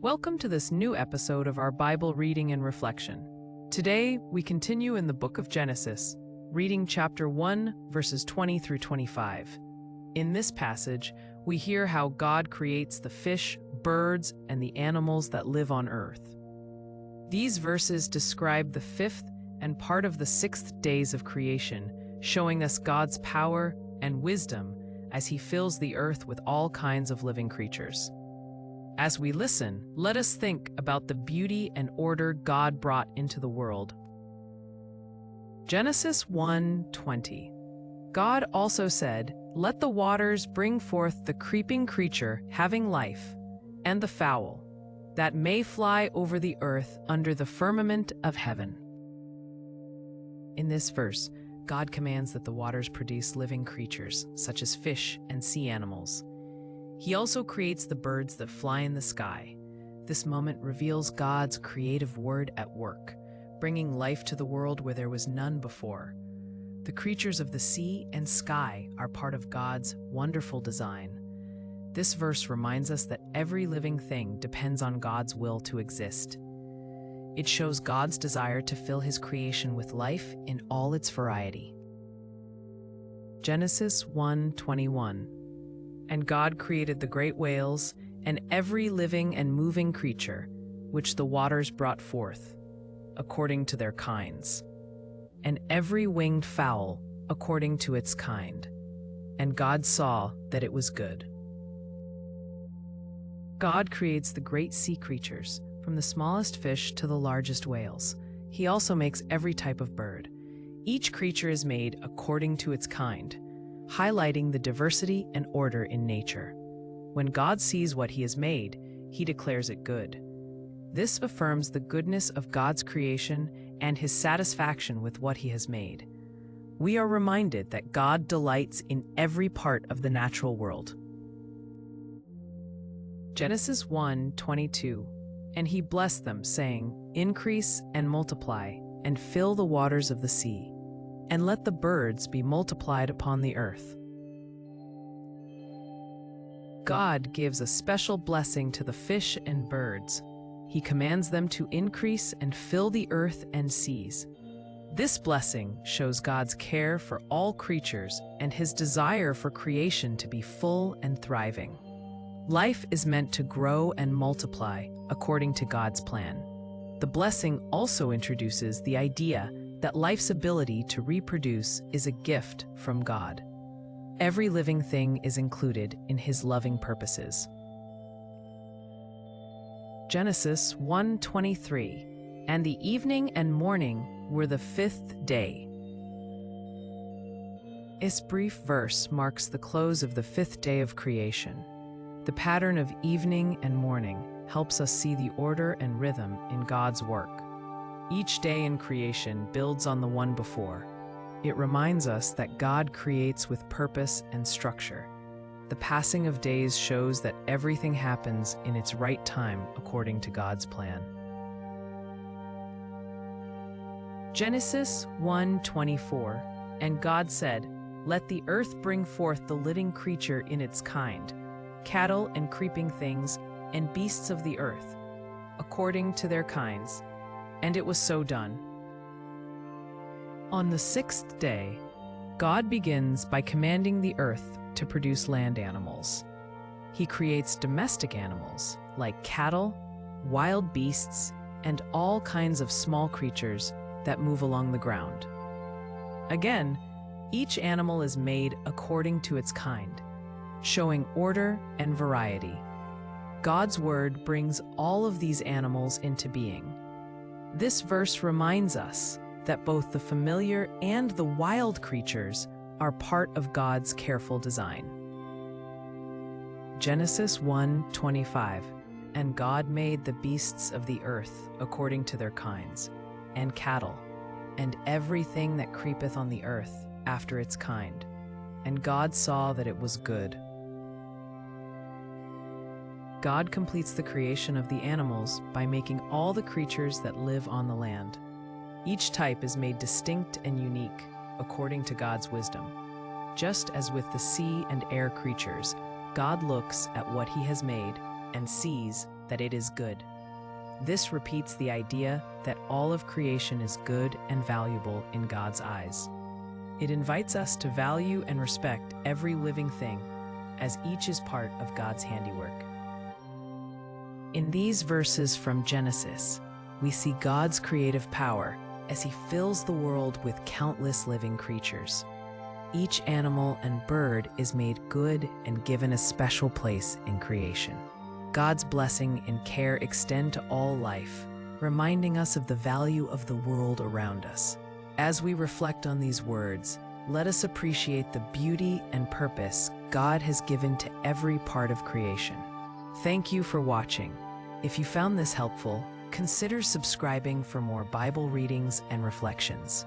Welcome to this new episode of our Bible reading and reflection. Today, we continue in the book of Genesis, reading chapter 1, verses 20 through 25. In this passage, we hear how God creates the fish, birds, and the animals that live on earth. These verses describe the fifth and part of the sixth days of creation, showing us God's power and wisdom as He fills the earth with all kinds of living creatures. As we listen, let us think about the beauty and order God brought into the world. Genesis 1:20. God also said, "Let the waters bring forth the creeping creature having life, and the fowl, that may fly over the earth under the firmament of heaven." In this verse, God commands that the waters produce living creatures, such as fish and sea animals. He also creates the birds that fly in the sky. This moment reveals God's creative word at work, bringing life to the world where there was none before. The creatures of the sea and sky are part of God's wonderful design. This verse reminds us that every living thing depends on God's will to exist. It shows God's desire to fill His creation with life in all its variety. Genesis 1:21. And God created the great whales and every living and moving creature, which the waters brought forth, according to their kinds, and every winged fowl, according to its kind. And God saw that it was good. God creates the great sea creatures, from the smallest fish to the largest whales. He also makes every type of bird. Each creature is made according to its kind, highlighting the diversity and order in nature. When God sees what He has made, He declares it good. This affirms the goodness of God's creation and His satisfaction with what He has made. We are reminded that God delights in every part of the natural world. Genesis 1:22. And He blessed them, saying, "Increase and multiply, and fill the waters of the sea, and let the birds be multiplied upon the earth." God gives a special blessing to the fish and birds. He commands them to increase and fill the earth and seas. This blessing shows God's care for all creatures and His desire for creation to be full and thriving. Life is meant to grow and multiply according to God's plan. The blessing also introduces the idea that life's ability to reproduce is a gift from God. Every living thing is included in His loving purposes. Genesis 1:23. And the evening and morning were the fifth day. This brief verse marks the close of the fifth day of creation. The pattern of evening and morning helps us see the order and rhythm in God's work. Each day in creation builds on the one before. It reminds us that God creates with purpose and structure. The passing of days shows that everything happens in its right time according to God's plan. Genesis 1:24. And God said, "Let the earth bring forth the living creature in its kind, cattle and creeping things, and beasts of the earth, according to their kinds." And it was so done. On the sixth day, God begins by commanding the earth to produce land animals. He creates domestic animals like cattle, wild beasts, and all kinds of small creatures that move along the ground. Again, each animal is made according to its kind, showing order and variety. God's word brings all of these animals into being. This verse reminds us that both the familiar and the wild creatures are part of God's careful design. Genesis 1:25. And God made the beasts of the earth according to their kinds, and cattle, and everything that creepeth on the earth after its kind. And God saw that it was good. God completes the creation of the animals by making all the creatures that live on the land. Each type is made distinct and unique according to God's wisdom. Just as with the sea and air creatures, God looks at what He has made and sees that it is good. This repeats the idea that all of creation is good and valuable in God's eyes. It invites us to value and respect every living thing, as each is part of God's handiwork. In these verses from Genesis, we see God's creative power as He fills the world with countless living creatures. Each animal and bird is made good and given a special place in creation. God's blessing and care extend to all life, reminding us of the value of the world around us. As we reflect on these words, let us appreciate the beauty and purpose God has given to every part of creation. Thank you for watching. If you found this helpful, consider subscribing for more Bible readings and reflections.